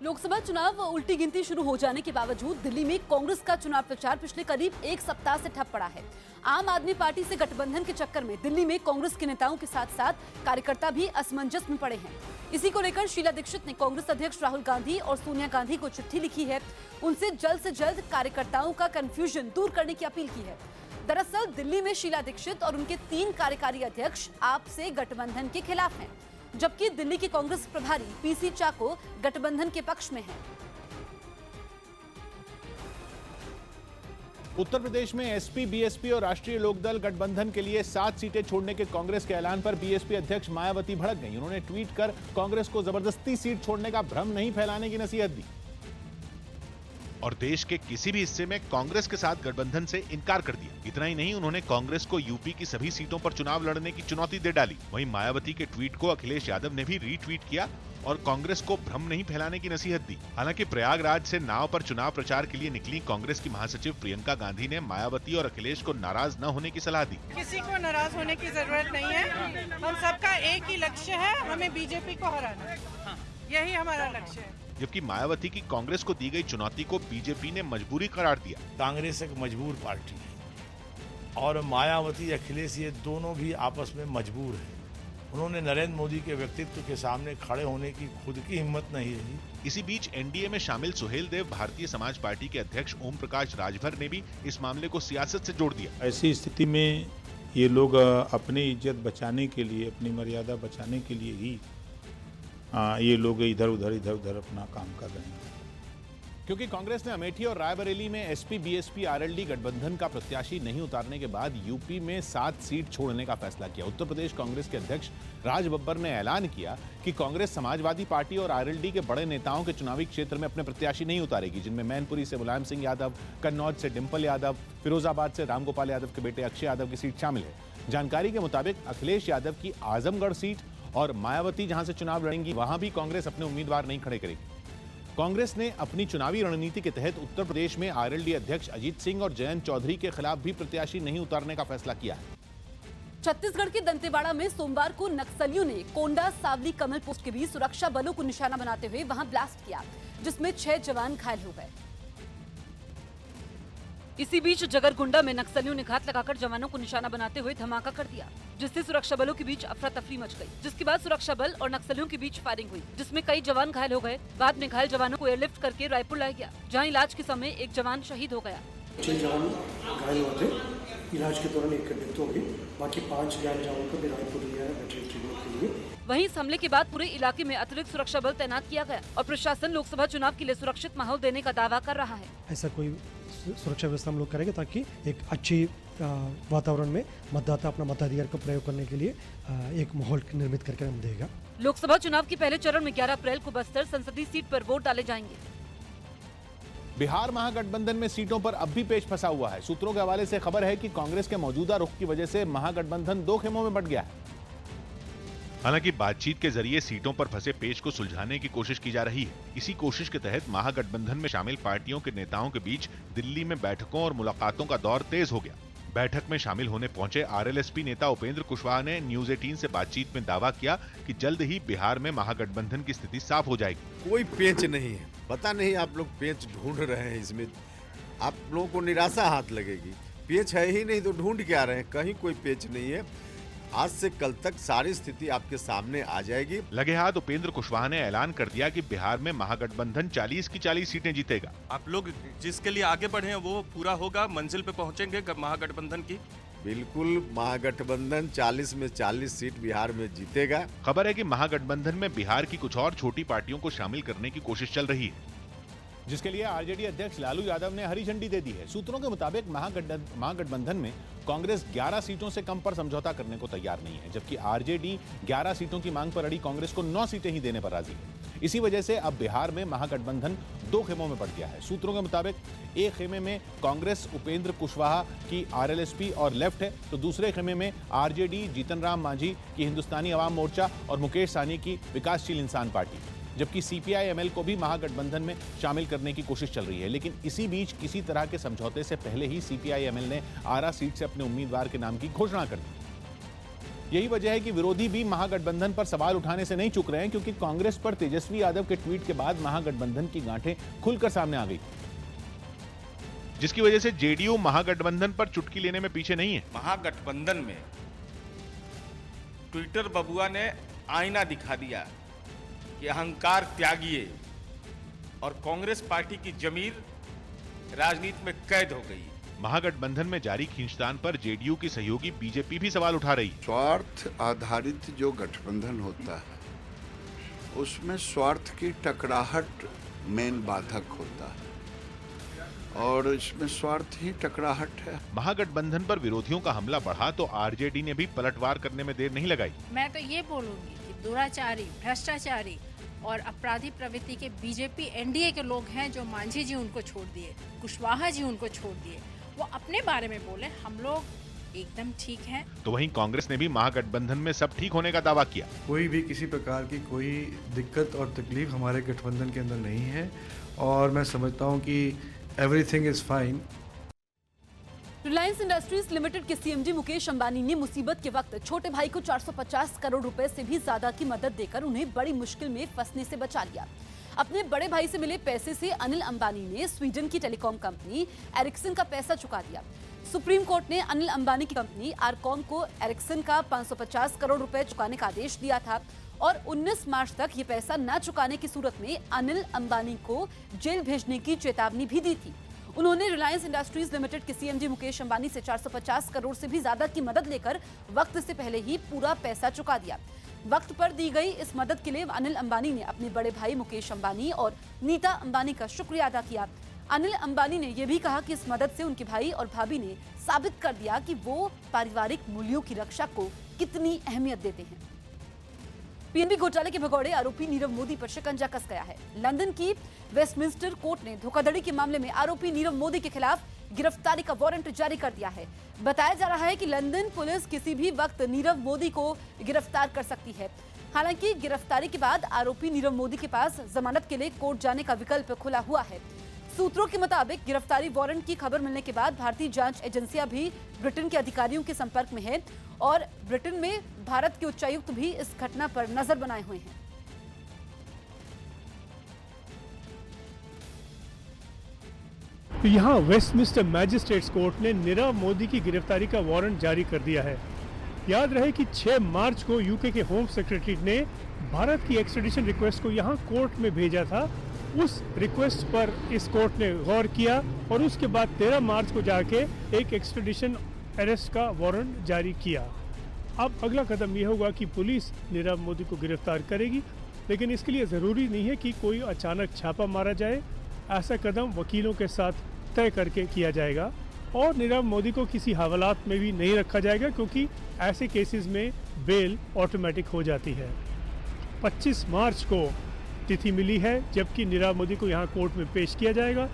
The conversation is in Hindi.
लोकसभा चुनाव उल्टी गिनती शुरू हो जाने के बावजूद दिल्ली में कांग्रेस का चुनाव प्रचार पिछले करीब एक सप्ताह से ठप पड़ा है। आम आदमी पार्टी से गठबंधन के चक्कर में दिल्ली में कांग्रेस के नेताओं के साथ साथ कार्यकर्ता भी असमंजस में पड़े हैं। इसी को लेकर शीला दीक्षित ने कांग्रेस अध्यक्ष राहुल गांधी और सोनिया गांधी को चिट्ठी लिखी है। उनसे जल्द कार्यकर्ताओं का कंफ्यूजन दूर करने की अपील की है। दरअसल दिल्ली में शीला दीक्षित और उनके 3 कार्यकारी अध्यक्ष आपसे गठबंधन के खिलाफ हैं, जबकि दिल्ली के कांग्रेस प्रभारी पीसी चाको गठबंधन के पक्ष में हैं। उत्तर प्रदेश में एसपी, बीएसपी और राष्ट्रीय लोकदल गठबंधन के लिए 7 सीटें छोड़ने के कांग्रेस के ऐलान पर बीएसपी अध्यक्ष मायावती भड़क गईं। उन्होंने ट्वीट कर कांग्रेस को जबरदस्ती सीट छोड़ने का भ्रम नहीं फैलाने की नसीहत दी और देश के किसी भी हिस्से में कांग्रेस के साथ गठबंधन से इनकार कर दिया। इतना ही नहीं, उन्होंने कांग्रेस को यूपी की सभी सीटों पर चुनाव लड़ने की चुनौती दे डाली। वहीं मायावती के ट्वीट को अखिलेश यादव ने भी रीट्वीट किया और कांग्रेस को भ्रम नहीं फैलाने की नसीहत दी। हालांकि प्रयागराज से नाव पर चुनाव प्रचार के लिए निकली कांग्रेस की महासचिव प्रियंका गांधी ने मायावती और अखिलेश को नाराज न होने की सलाह दी। किसी को नाराज होने की जरूरत नहीं है। हम सबका एक ही लक्ष्य है, हमें बीजेपी को हराना। यही हमारा लक्ष्य है। जबकि मायावती की कांग्रेस को दी गई चुनौती को बीजेपी ने मजबूरी करार दिया। कांग्रेस एक मजबूर पार्टी है और मायावती अखिलेश ये दोनों भी आपस में मजबूर हैं। उन्होंने नरेंद्र मोदी के व्यक्तित्व के सामने खड़े होने की खुद की हिम्मत नहीं रही। इसी बीच एनडीए में शामिल सुहेल देव भारतीय समाज पार्टी के अध्यक्ष ओम प्रकाश राजभर ने भी इस मामले को सियासत से जोड़ दिया। ऐसी स्थिति में ये लोग अपनी इज्जत बचाने के लिए, अपनी मर्यादा बचाने के लिए ही ये लोग इधर उधर अपना काम कर रहे हैं। क्योंकि कांग्रेस ने अमेठी और रायबरेली में एसपी, बीएसपी, आरएलडी गठबंधन का प्रत्याशी नहीं उतारने के बाद यूपी में 7 सीट छोड़ने का फैसला किया। उत्तर प्रदेश कांग्रेस के अध्यक्ष राज बब्बर ने ऐलान किया कि कांग्रेस समाजवादी पार्टी और आरएलडी के बड़े नेताओं के चुनावी क्षेत्र में अपने प्रत्याशी नहीं उतारेगी, जिनमें मैनपुरी से मुलायम सिंह यादव, कन्नौज से डिंपल यादव, फिरोजाबाद से रामगोपाल यादव के बेटे अक्षय यादव की सीट शामिल है। जानकारी के मुताबिक अखिलेश यादव की आजमगढ़ सीट और मायावती जहां से चुनाव लड़ेंगी, वहां भी कांग्रेस अपने उम्मीदवार नहीं खड़े करेगी। कांग्रेस ने अपनी चुनावी रणनीति के तहत उत्तर प्रदेश में आरएलडी अध्यक्ष अजीत सिंह और जयंत चौधरी के खिलाफ भी प्रत्याशी नहीं उतारने का फैसला किया है। छत्तीसगढ़ के दंतेवाड़ा में सोमवार को नक्सलियों ने कोंडा सावली कमल पोस्ट के बीच सुरक्षा बलों को निशाना बनाते हुए वहां ब्लास्ट किया, जिसमें 6 जवान घायल हो गए। इसी बीच जगरगुंडा में नक्सलियों ने घात लगाकर जवानों को निशाना बनाते हुए धमाका कर दिया, जिससे सुरक्षा बलों के बीच अफरा तफरी मच गई। जिसके बाद सुरक्षा बल और नक्सलियों के बीच फायरिंग हुई, जिसमें कई जवान घायल हो गए। बाद में घायल जवानों को एयरलिफ्ट करके रायपुर लाया गया, जहां इलाज के समय एक जवान शहीद हो गया। 6 जवान घायल हुए थे, इलाज के दौरान एक मृत्यु हो गई, बाकी 5 घायल जवानों को भी रायपुर लिया है मेडिकल ट्रीटमेंट के लिए। वहीं इस हमले के बाद पूरे इलाके में अतिरिक्त सुरक्षा बल तैनात किया गया और प्रशासन लोकसभा चुनाव के लिए सुरक्षित माहौल देने का दावा कर रहा है। ऐसा कोई सुरक्षा व्यवस्था हम लोग करेंगे ताकि एक अच्छी वातावरण में मतदाता अपना मताधिकार का प्रयोग करने के लिए एक माहौल निर्मित करके हम देगा। लोकसभा चुनाव के पहले चरण में 11 अप्रैल को बस्तर संसदीय सीट पर वोट डाले जाएंगे। बिहार महागठबंधन में सीटों पर अब भी पेच फंसा हुआ है। सूत्रों के हवाले से खबर है कि कांग्रेस के मौजूदा रुख की वजह से महागठबंधन 2 खेमों में बंट गया है। हालांकि बातचीत के जरिए सीटों पर फंसे पेच को सुलझाने की कोशिश की जा रही है। इसी कोशिश के तहत महागठबंधन में शामिल पार्टियों के नेताओं के बीच दिल्ली में बैठकों और मुलाकातों का दौर तेज हो गया। बैठक में शामिल होने पहुंचे आरएलएसपी नेता उपेंद्र कुशवाहा ने न्यूज 18 से बातचीत में दावा किया कि जल्द ही बिहार में महागठबंधन की स्थिति साफ हो जाएगी। कोई पेच नहीं है, पता नहीं आप लोग पेच ढूंढ रहे हैं, इसमें आप लोगों को निराशा हाथ लगेगी। पेच है ही नहीं तो ढूंढ क्या रहे हैं, कहीं कोई पेच नहीं है। आज से कल तक सारी स्थिति आपके सामने आ जाएगी। लगे हाथ उपेंद्र कुशवाहा ने ऐलान कर दिया कि बिहार में महागठबंधन 40 की 40 सीटें जीतेगा। आप लोग जिसके लिए आगे बढ़े हैं वो पूरा होगा, मंजिल पे पहुंचेंगे महागठबंधन की। बिल्कुल, महागठबंधन 40 में 40 सीट बिहार में जीतेगा। खबर है कि महागठबंधन में बिहार की कुछ और छोटी पार्टियों को शामिल करने की कोशिश चल रही है, जिसके लिए आरजेडी अध्यक्ष लालू यादव ने हरी झंडी दे दी है। सूत्रों के मुताबिक महागठबंधन में कांग्रेस 11 सीटों से कम पर समझौता करने को तैयार नहीं है, जबकि आरजेडी 11 सीटों की मांग पर अड़ी कांग्रेस को 9 सीटें ही देने पर राजी है। इसी वजह से अब बिहार में महागठबंधन 2 खेमों में बढ़ गया है। सूत्रों के मुताबिक एक खेमे में कांग्रेस उपेंद्र कुशवाहा की आरएलएसपी और लेफ्ट है, तो दूसरे खेमे में आरजेडी जीतन राम मांझी की हिंदुस्तानी अवाम मोर्चा और मुकेश सहनी की विकासशील इंसान पार्टी, जबकि सीपीआई-एमएल को भी महागठबंधन में शामिल करने की कोशिश चल रही है। लेकिन इसी बीच किसी तरह के समझौते से पहले ही सीपीआई-एमएल ने आरा सीट से अपने उम्मीदवार के नाम की घोषणा कर दी। यही वजह है कि विरोधी भी महागठबंधन पर सवाल उठाने से नहीं चूक रहे हैं, क्योंकि कांग्रेस पर तेजस्वी यादव के ट्वीट के बाद महागठबंधन की गांठें खुलकर सामने आ गई, जिसकी वजह से जेडीयू महागठबंधन पर चुटकी लेने में पीछे नहीं है। महागठबंधन में ट्विटर बबुआ ने आईना दिखा दिया कि अहंकार त्यागिए, और कांग्रेस पार्टी की जमीर राजनीति में कैद हो गई। महागठबंधन में जारी खींचतान पर जेडीयू की सहयोगी बीजेपी भी सवाल उठा रही। स्वार्थ आधारित जो गठबंधन होता है उसमें स्वार्थ की टकराहट मेन बाधक होता है, और इसमें स्वार्थ ही टकराहट है। महागठबंधन पर विरोधियों का हमला बढ़ा तो आरजेडी ने भी पलटवार करने में देर नहीं लगाई। मैं तो ये बोलूंगी कि दुराचारी, भ्रष्टाचारी और अपराधी प्रवृत्ति के बीजेपी एनडीए के लोग हैं जो मांझी जी उनको छोड़ दिए, कुशवाहा जी उनको छोड़ दिए, वो अपने बारे में बोले, हम लोग एकदम ठीक हैं। तो वहीं कांग्रेस ने भी महागठबंधन में सब ठीक होने का दावा किया। कोई भी किसी प्रकार की कोई दिक्कत और तकलीफ हमारे गठबंधन के अंदर नहीं है, और मैं समझता हूँ कि everything is fine. Reliance industries limited के सीएमडी मुकेश अंबानी ने मुसीबत के वक्त छोटे भाई को 450 करोड़ रुपए से भी ज्यादा की मदद देकर उन्हें बड़ी मुश्किल में फंसने से बचा लिया। अपने बड़े भाई से मिले पैसे से अनिल अंबानी ने स्वीडन की टेलीकॉम कंपनी एरिक्सन का पैसा चुका दिया। सुप्रीम कोर्ट ने अनिल अंबानी की कंपनी आरकॉम को एरिक्सन का 550 करोड़ रुपए चुकाने का आदेश दिया था, और 19 मार्च तक ये पैसा न चुकाने की सूरत में अनिल अंबानी को जेल भेजने की चेतावनी भी दी थी। उन्होंने रिलायंस इंडस्ट्रीज लिमिटेड के सीएमडी मुकेश अंबानी से 450 करोड़ से भी ज्यादा की मदद लेकर वक्त से पहले ही पूरा पैसा चुका दिया। वक्त पर दी गई इस मदद के लिए अनिल अंबानी ने अपने बड़े भाई मुकेश अंबानी और नीता अंबानी का शुक्रिया अदा किया। अनिल अंबानी ने यह भी कहा कि इस मदद से उनके भाई और भाभी ने साबित कर दिया कि वो पारिवारिक मूल्यों की रक्षा को कितनी अहमियत देते हैं। पीएनबी घोटाले के भगौड़े आरोपी नीरव मोदी पर शिकंजा कस गया है। लंदन की वेस्टमिंस्टर कोर्ट ने धोखाधड़ी के मामले में आरोपी नीरव मोदी के खिलाफ गिरफ्तारी का वारंट जारी कर दिया है। बताया जा रहा है कि लंदन पुलिस किसी भी वक्त नीरव मोदी को गिरफ्तार कर सकती है। हालांकि गिरफ्तारी के बाद आरोपी नीरव मोदी के पास जमानत के लिए कोर्ट जाने का विकल्प खुला हुआ है। सूत्रों के मुताबिक गिरफ्तारी वारंट की खबर मिलने के बाद भारतीय जांच एजेंसियां भी ब्रिटेन के अधिकारियों के संपर्क में है, और ब्रिटेन में भारत के उच्चायुक्त भी इस घटना पर नजर बनाए हुए हैं। यहाँ वेस्टमिंस्टर मैजिस्ट्रेट्स कोर्ट ने नीरव मोदी की गिरफ्तारी का वारंट जारी कर दिया है। याद रहे कि 6 मार्च को यूके के होम सेक्रेटरी ने भारत की एक्सट्रेडिशन रिक्वेस्ट को यहाँ कोर्ट में भेजा था। उस रिक्वेस्ट पर इस कोर्ट ने गौर किया और उसके बाद 13 मार्च को जाके एक एक्सट्रेडिशन अरेस्ट का वारंट जारी किया। अब अगला कदम यह होगा कि पुलिस नीरव मोदी को गिरफ्तार करेगी, लेकिन इसके लिए ज़रूरी नहीं है कि कोई अचानक छापा मारा जाए। ऐसा कदम वकीलों के साथ तय करके किया जाएगा, और नीरव मोदी को किसी हवालात में भी नहीं रखा जाएगा, क्योंकि ऐसे केसेस में बेल ऑटोमेटिक हो जाती है। 25 मार्च को तिथि मिली है जबकि नीरव मोदी को यहाँ कोर्ट में पेश किया जाएगा।